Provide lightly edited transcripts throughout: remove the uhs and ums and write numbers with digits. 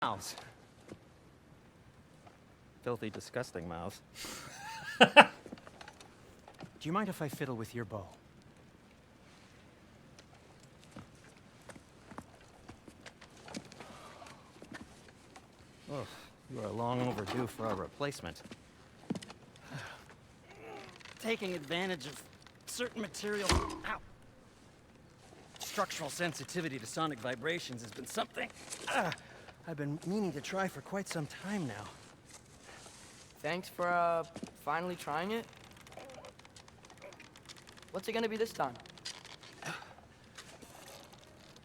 Mouths. Filthy, disgusting mouths. Do you mind if I fiddle with your bow? Oh, you are long overdue for a replacement. Taking advantage of certain material. Ow. Structural sensitivity to sonic vibrations has been something I've been meaning to try for quite some time now. Thanks for, finally trying it. What's it gonna be this time?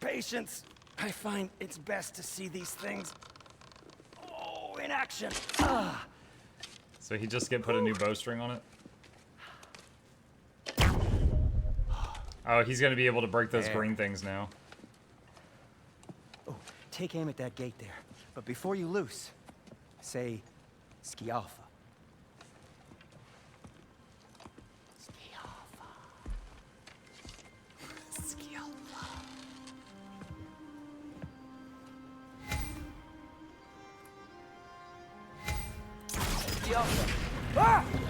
Patience. I find it's best to see these things, in action. So he just put a new bowstring on it? Oh, he's gonna be able to break those green things now. Oh, take aim at that gate there. But before you loose, say, Skialfa.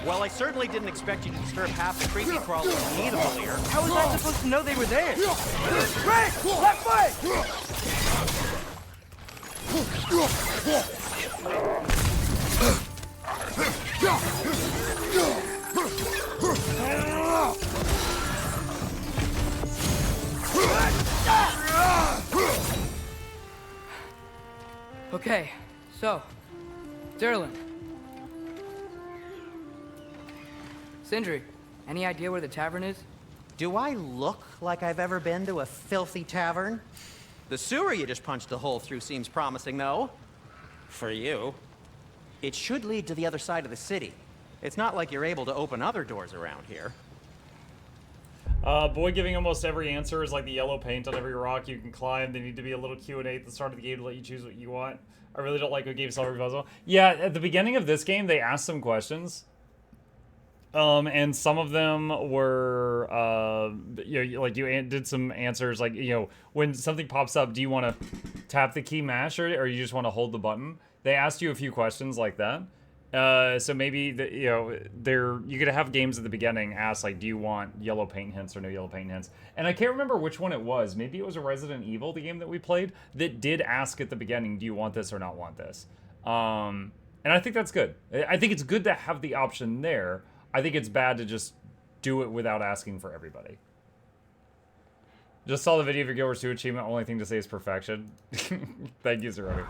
Well, I certainly didn't expect you to disturb half the creepy crawlers in need of here. How was I supposed to know they were there? Right! Left way! Okay, so, Derlin. Sindri, any idea where the tavern is? Do I look like I've ever been to a filthy tavern? The sewer you just punched a hole through seems promising, though. For you. It should lead to the other side of the city. It's not like you're able to open other doors around here. Boy giving almost every answer is like the yellow paint on every rock you can climb. They need to be a little Q&A at the start of the game to let you choose what you want. I really don't like a game solver puzzle. Yeah, at the beginning of this game, they asked some questions. And some of them were, like you did some answers like, when something pops up, do you want to tap the key mash or you just want to hold the button? They asked you a few questions like that. So maybe, you could have games at the beginning ask, like, do you want yellow paint hints or no yellow paint hints? And I can't remember which one it was. Maybe it was a Resident Evil, the game that we played, that did ask at the beginning, do you want this or not want this? And I think that's good. I think it's good to have the option there. I think it's bad to just do it without asking for everybody. Just saw the video of your Guild Wars 2 achievement. Only thing to say is perfection. Thank you, Zeroni.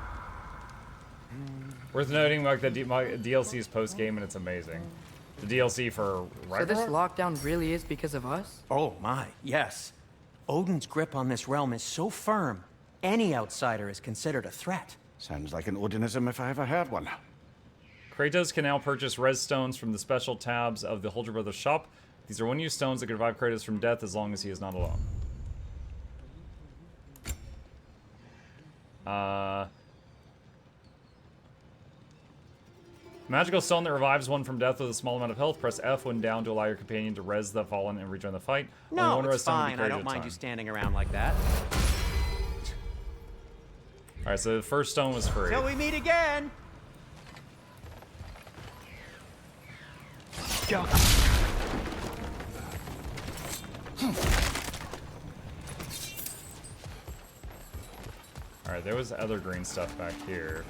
Worth noting, Mark, that DLC is post-game and it's amazing. The DLC for Ragnarök? So this lockdown really is because of us? Oh my, yes. Odin's grip on this realm is so firm, any outsider is considered a threat. Sounds like an Odinism if I ever had one. Kratos can now purchase res stones from the special tabs of the Hold Your Brother's shop. These are one-use stones that can revive Kratos from death as long as he is not alone. Magical stone that revives one from death with a small amount of health. Press F when down to allow your companion to res the fallen and rejoin the fight. No, Only one it's res stone will be fine. I created don't at a mind time. you standing around like that. Alright, so the first stone was free. Till we meet again! Go. Alright, there was other green stuff back here.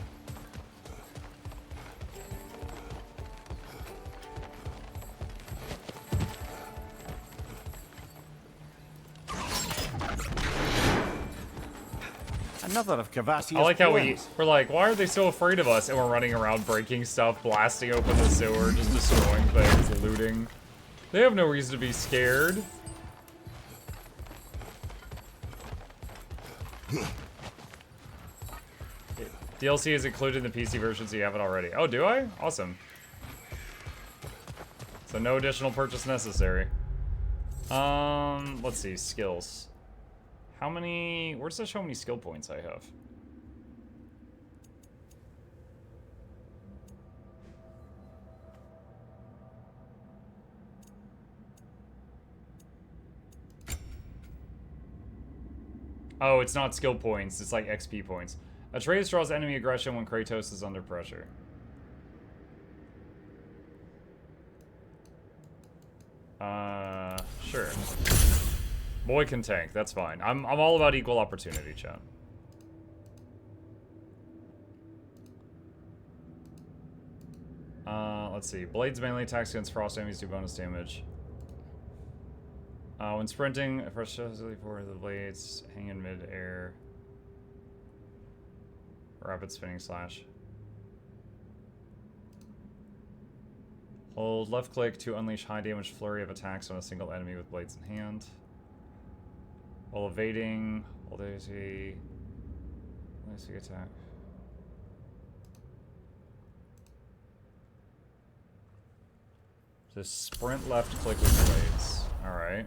Another of Cavassia's I like how poems. we're like, why are they so afraid of us? And we're running around breaking stuff, blasting open the sewer, just destroying things, looting. They have no reason to be scared. DLC is included in the PC version, so you have it already. Oh, do I? Awesome. So no additional purchase necessary. Let's see, skills. How many, where does that show how many skill points I have? Oh, it's not skill points, it's like XP points. Atreus draws enemy aggression when Kratos is under pressure. Sure. Boy can tank, that's fine. I'm all about equal opportunity, chat. Let's see. Blades mainly attacks against frost enemies do bonus damage. When sprinting, frustratingly forward the blades hang in mid-air. Rapid spinning slash. Hold left click to unleash high damage flurry of attacks on a single enemy with blades in hand. While evading, hold A, attack. Just sprint left click with blades. Alright.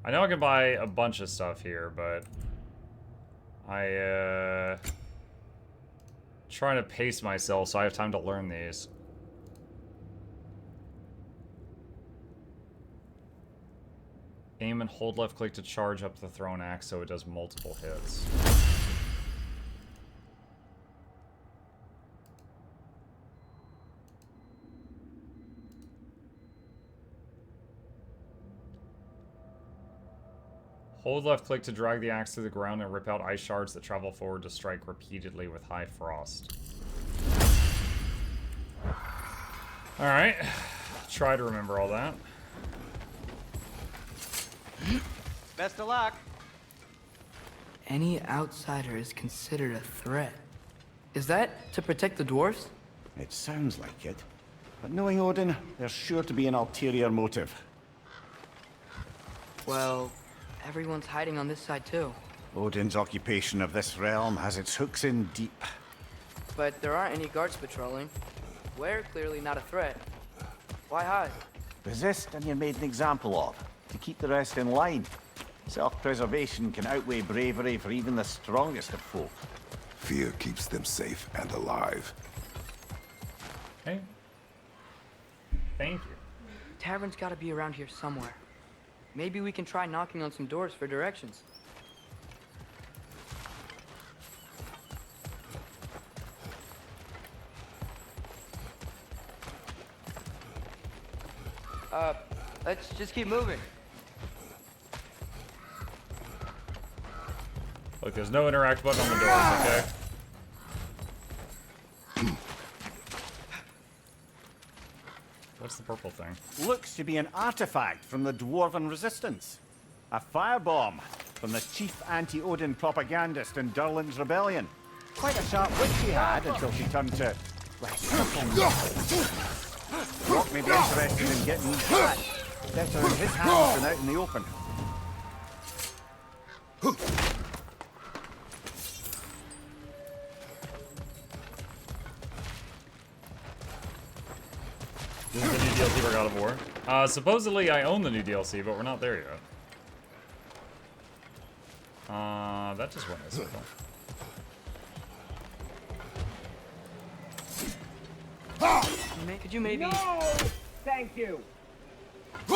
I know I can buy a bunch of stuff here, but trying to pace myself so I have time to learn these. Aim and hold left click to charge up the thrown axe so it does multiple hits. Hold left click to drag the axe to the ground and rip out ice shards that travel forward to strike repeatedly with high frost. Alright. Try to remember all that. Best of luck. Any outsider is considered a threat. Is that to protect the dwarves? It sounds like it. But knowing Odin, there's sure to be an ulterior motive. Well, everyone's hiding on this side too. Odin's occupation of this realm has its hooks in deep. But there aren't any guards patrolling. We're clearly not a threat. Why hide? Resist and you're made an example of, to keep the rest in line. Self-preservation can outweigh bravery for even the strongest of folk. Fear keeps them safe and alive. Okay. Thank you. Tavern's gotta be around here somewhere. Maybe we can try knocking on some doors for directions. Let's just keep moving. Look, there's no interact button on the doors, okay? What's the purple thing? Looks to be an artifact from the Dwarven Resistance. A firebomb from the chief anti-Odin propagandist in Durlin's rebellion. Quite a sharp wit she had until she turned to... Rock may be interested in getting these back. Better in his hands than out in the open. This is the new DLC for God of War. Supposedly I own the new DLC, but we're not there yet. That just went in a circle. Could you maybe... No! Thank you. I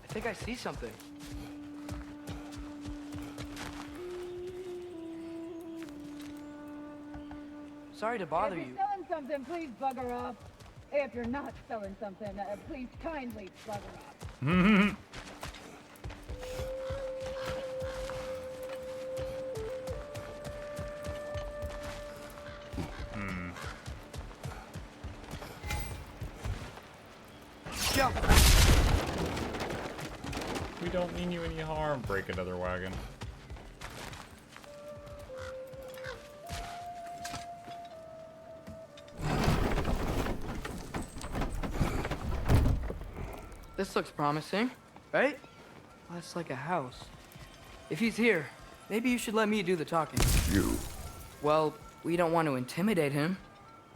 think I see something. Sorry to bother If you. you're selling something, please bugger off. If you're not selling something, please kindly bugger off. Jump! We don't mean you any harm. Break another wagon. This looks promising, right? Well, that's like a house. If he's here, maybe you should let me do the talking. You. Well, we don't want to intimidate him.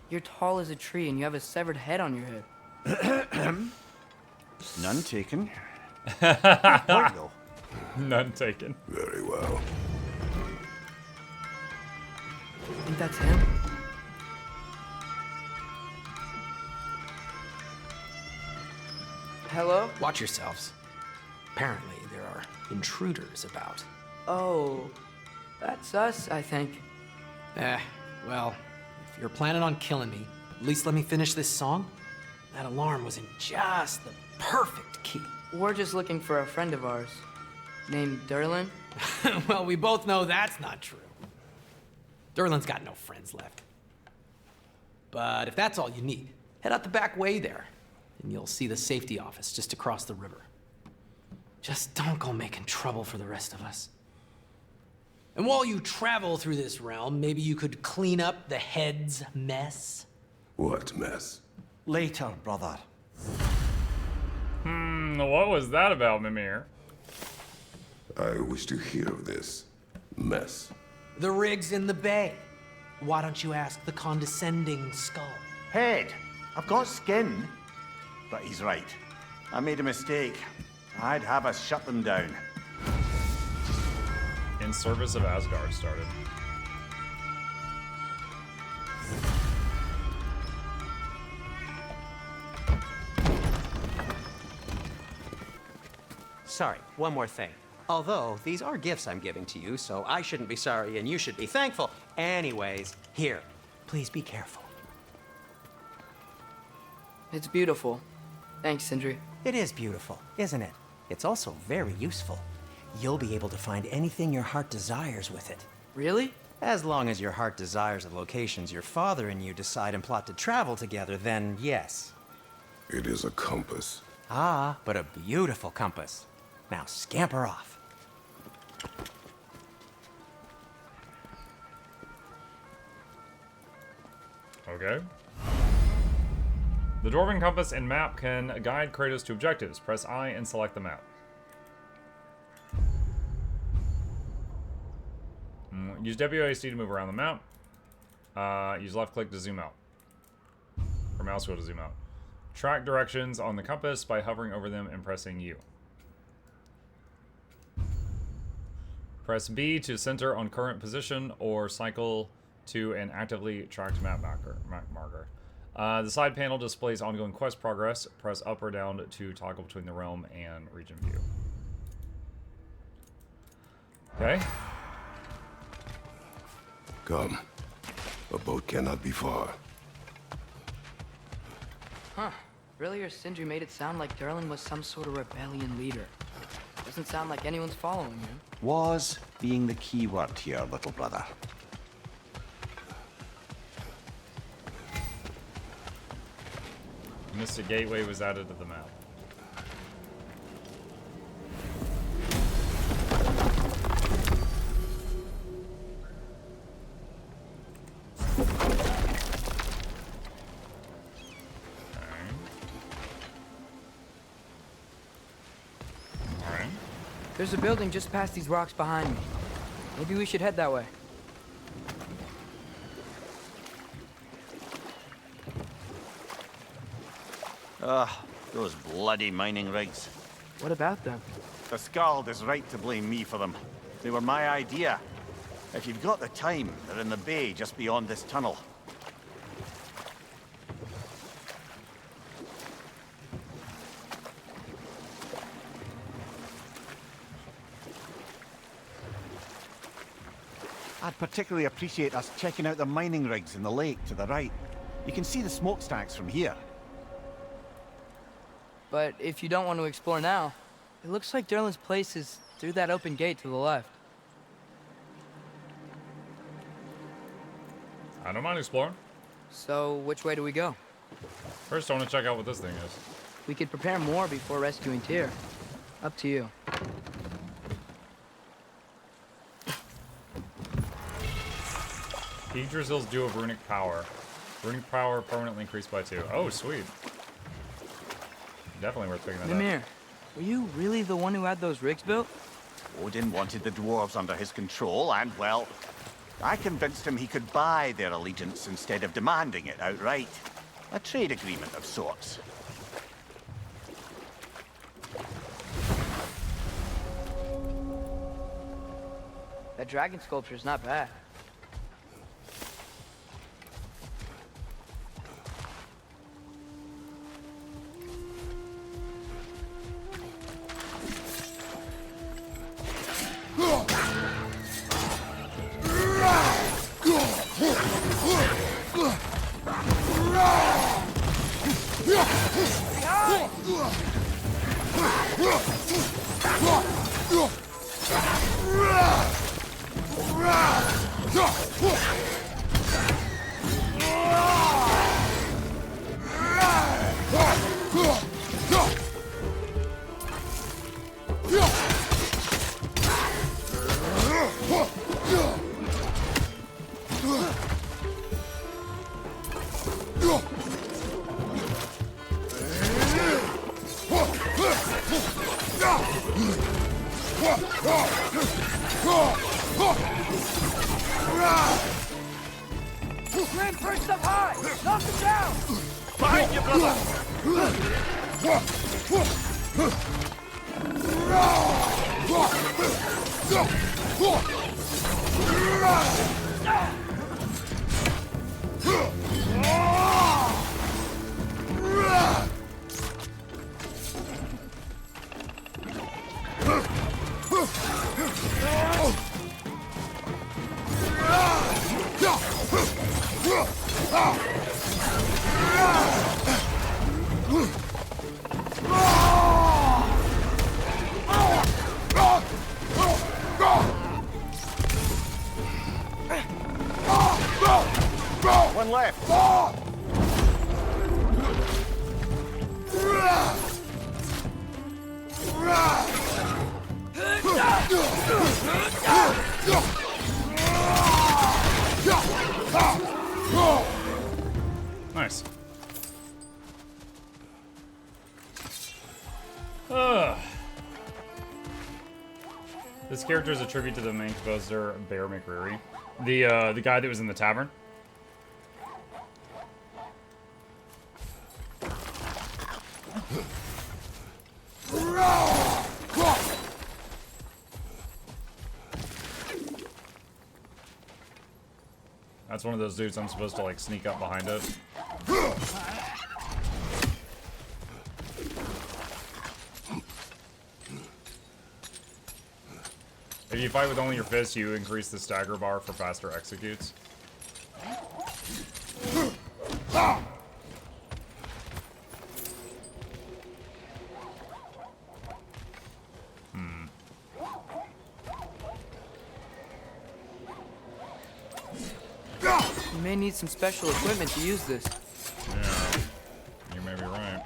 You're tall as a tree and you have a severed head on your head. None taken. Point though. None taken. Very well. think that's him? Hello? Watch yourselves. Apparently, there are intruders about. Oh, that's us, I think. Well, if you're planning on killing me, at least let me finish this song. That alarm was in just the perfect key. We're just looking for a friend of ours, named Derlin. Well, we both know that's not true. Derlin's got no friends left. But if that's all you need, head out the back way there, and you'll see the safety office just across the river. Just don't go making trouble for the rest of us. And while you travel through this realm, maybe you could clean up the head's mess? What mess? Later, brother. What was that about, Mimir? I wish to hear of this mess. The rig's in the bay. Why don't you ask the condescending skull? Head, I've got skin. But he's right. I made a mistake. I'd have us shut them down. In service of Asgard started. Sorry, one more thing. Although, these are gifts I'm giving to you, so I shouldn't be sorry and you should be thankful. Anyways, here, please be careful. It's beautiful. Thanks, Sindri. It is beautiful, isn't it? It's also very useful. You'll be able to find anything your heart desires with it. Really? As long as your heart desires the locations your father and you decide and plot to travel together, then yes. It is a compass. Ah, but a beautiful compass. Now scamper off. Okay. The Dwarven compass and map can guide Kratos to objectives. Press I and select the map. Use WASD to move around the map. Use left click to zoom out. Or mouse wheel to zoom out. Track directions on the compass by hovering over them and pressing U. Press B to center on current position or cycle to an actively tracked map marker. The side panel displays ongoing quest progress. Press up or down to toggle between the realm and region view. Okay. Come. A boat cannot be far. Huh. Earlier, Sindri made it sound like Derlin was some sort of rebellion leader. Doesn't sound like anyone's following him. Was being the key word here, little brother. Mystic Gateway was added to the map. Alright. There's a building just past these rocks behind me. Maybe we should head that way. Those bloody mining rigs. What about them? The Skald is right to blame me for them. They were my idea. If you've got the time, they're in the bay just beyond this tunnel. I'd particularly appreciate us checking out the mining rigs in the lake to the right. You can see the smokestacks from here. But if you don't want to explore now, it looks like Derlin's place is through that open gate to the left. I don't mind exploring. So, which way do we go? First, I want to check out what this thing is. We could prepare more before rescuing Tyr. Up to you. Yggdrasil's Dew of Runic Power. Runic Power permanently increased by 2. Oh, sweet. Definitely worth picking that up. Mimir, were you really the one who had those rigs built? Odin wanted the dwarves under his control, and, well, I convinced him he could buy their allegiance instead of demanding it outright. A trade agreement of sorts. That dragon sculpture's not bad. Grim, perched up high! Knock him down! Behind you, brother! One left. Nice. Ugh. This character is a tribute to the main composer, Bear McCreary. The guy that was in the tavern. That's one of those dudes I'm supposed to like sneak up behind it. If you fight with only your fists, you increase the stagger bar for faster executes. You may need some special equipment to use this. Yeah, you may be right.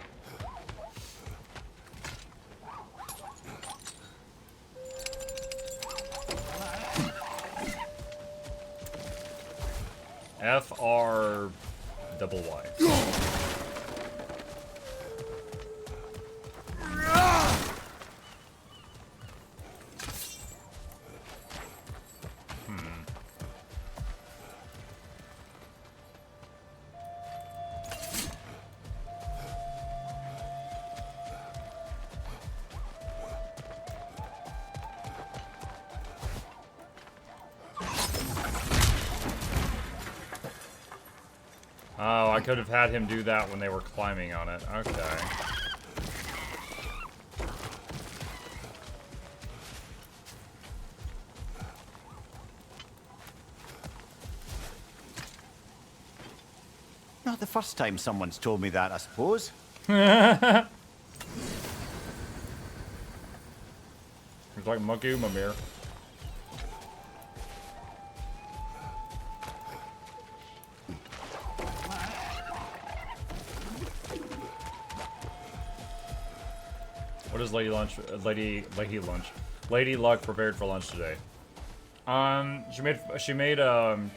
FRYY. Oh, I could have had him do that when they were climbing on it. Okay. Not the first time someone's told me that, I suppose. It's like Muku Mamir. What is Lady Luck prepared for lunch today? She made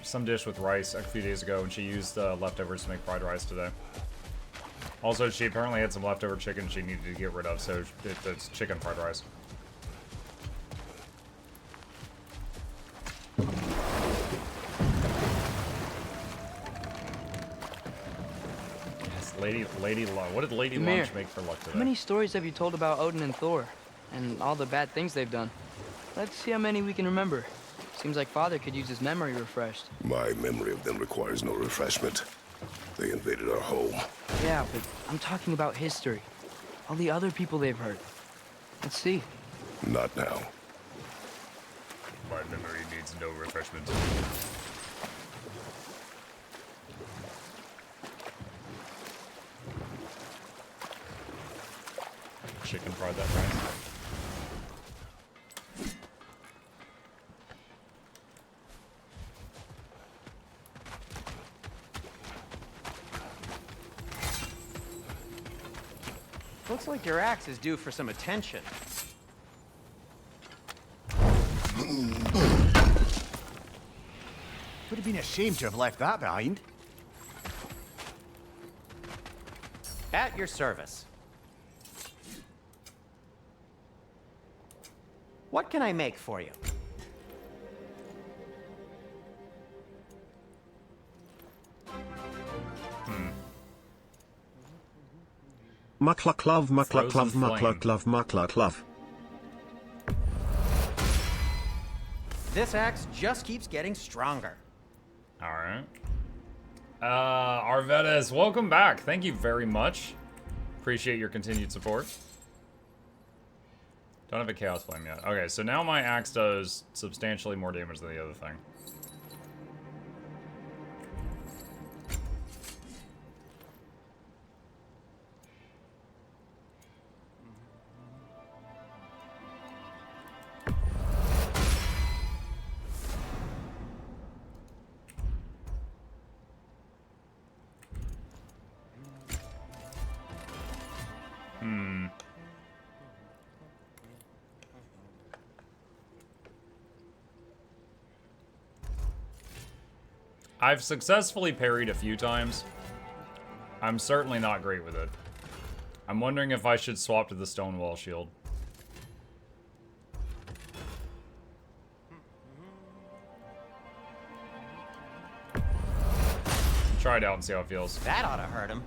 some dish with rice a few days ago, and she used leftovers to make fried rice today. Also, she apparently had some leftover chicken she needed to get rid of, so it's chicken fried rice. Yes, Lady Luck. What did Lady Lunch make for luck today? How many stories have you told about Odin and Thor? And all the bad things they've done? Let's see how many we can remember. Seems like Father could use his memory refreshed. My memory of them requires no refreshment. They invaded our home. Yeah, but I'm talking about history. All the other people they've hurt. Let's see. Not now. My memory needs no refreshment. chicken fried that rice. Looks like your axe is due for some attention. Would have been a shame to have left that behind. At your service. What can I make for you? Mukluk love, mukluk love, Frozen mukluk flame. love, mukluk love. This axe just keeps getting stronger. Alright. Arvedes, welcome back. Thank you very much. Appreciate your continued support. Don't have a Chaos Flame yet. Okay, so now my axe does substantially more damage than the other thing. I've successfully parried a few times. I'm certainly not great with it. I'm wondering if I should swap to the Stonewall Shield. Try it out and see how it feels. That ought to hurt him.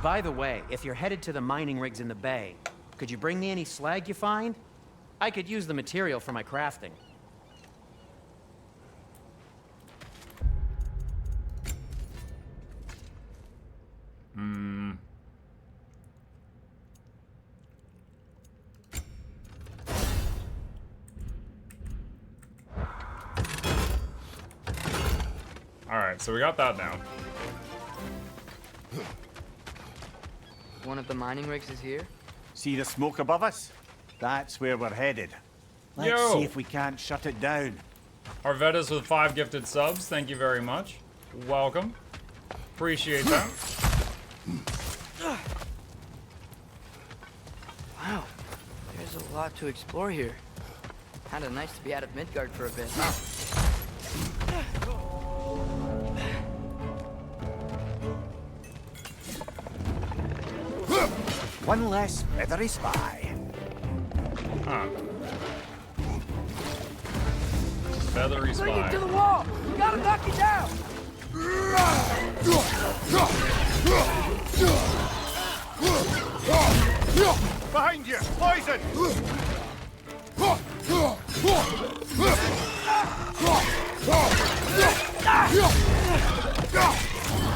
By the way, if you're headed to the mining rigs in the bay, could you bring me any slag you find? I could use the material for my crafting. Alright, so we got that now. One of the mining rigs is here. See the smoke above us? That's where we're headed. Let's Yo. see if we can't shut it down. Arvedas with 5 gifted subs. Thank you very much. Welcome. Appreciate that. Wow, there's a lot to explore here. Kinda nice to be out of Midgard for a bit, huh? One less feathery spy. Huh. Feathery spy. To the wall! We gotta knock you down! Behind you! Poison!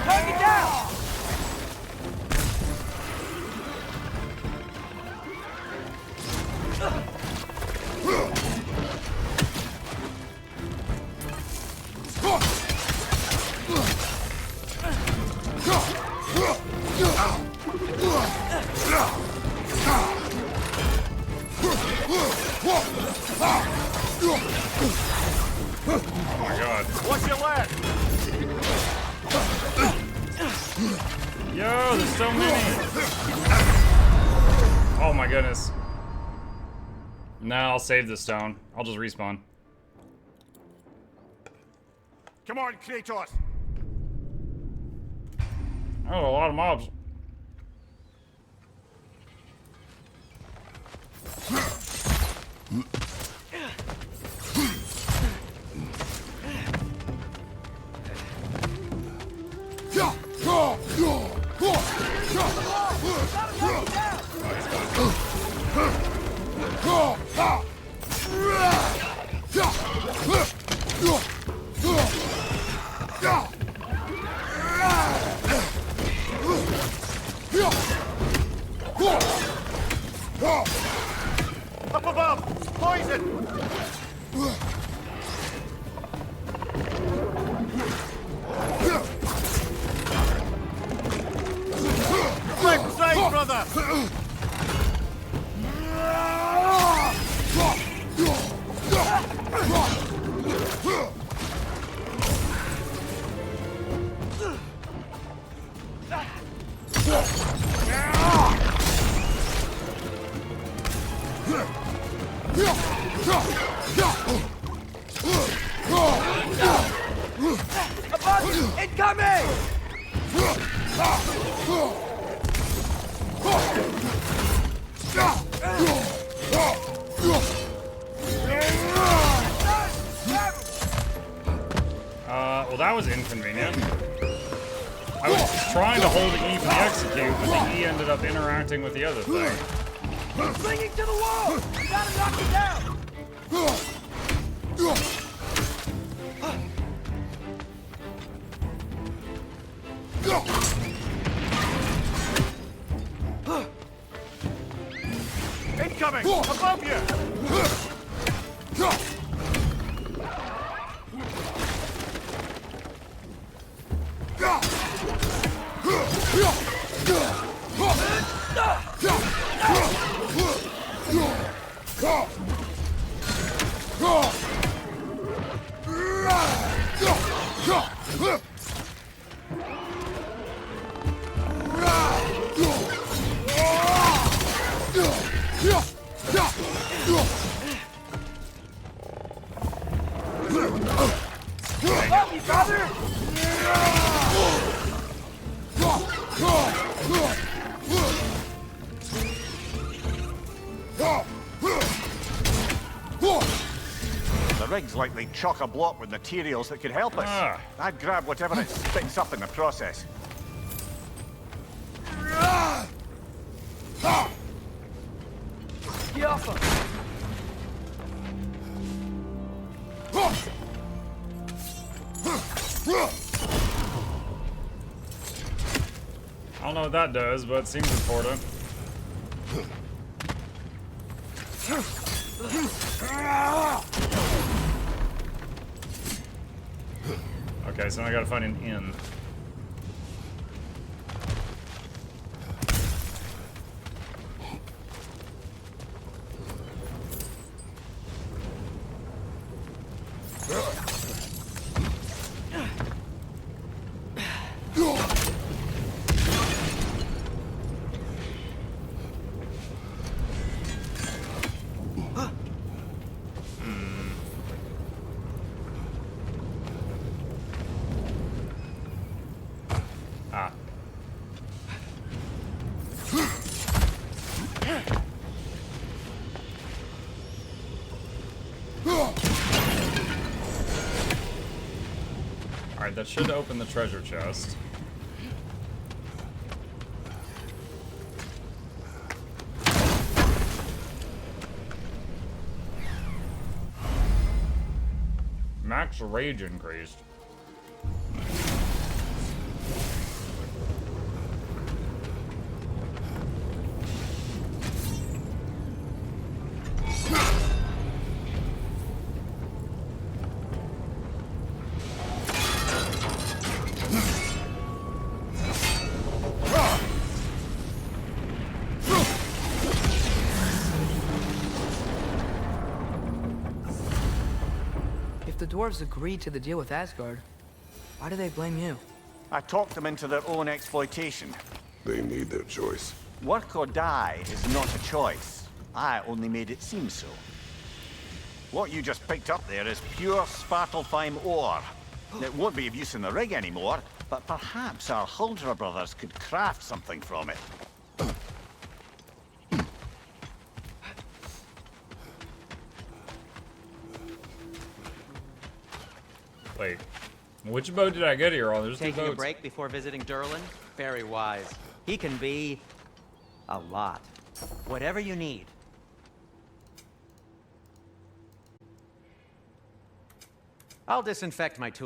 Knock you down! Oh my god. What's your left? Yo, there's so many. Oh my goodness. Nah, I'll save the stone. I'll just respawn. Come on, Kratos! Oh, a lot of mobs. Up above! Poison! Incoming! Well, that was inconvenient. I was trying to hold E for the execute, but the E ended up interacting with the other thing. Clinging to the wall! You gotta knock it down! Incoming! Above you! Love you, brother! The rig's likely chock-a-block with materials that could help us. Ah. I'd grab whatever it spits up in the process. Get off him! I don't know what that does, but it seems important. Okay, so now I gotta find an inn. Ah. Alright, that should open the treasure chest. Max rage increased. If the dwarves agreed to the deal with Asgard, why do they blame you? I talked them into their own exploitation. They made their choice. Work or die is not a choice. I only made it seem so. What you just picked up there is pure Svartalfheim ore. It won't be of use in the rig anymore, but perhaps our Huldra brothers could craft something from it. Wait, which boat did I get here on? There's two Taking a boats. break before visiting Durlin? Very wise. He can be a lot. Whatever you need. I'll disinfect my tools.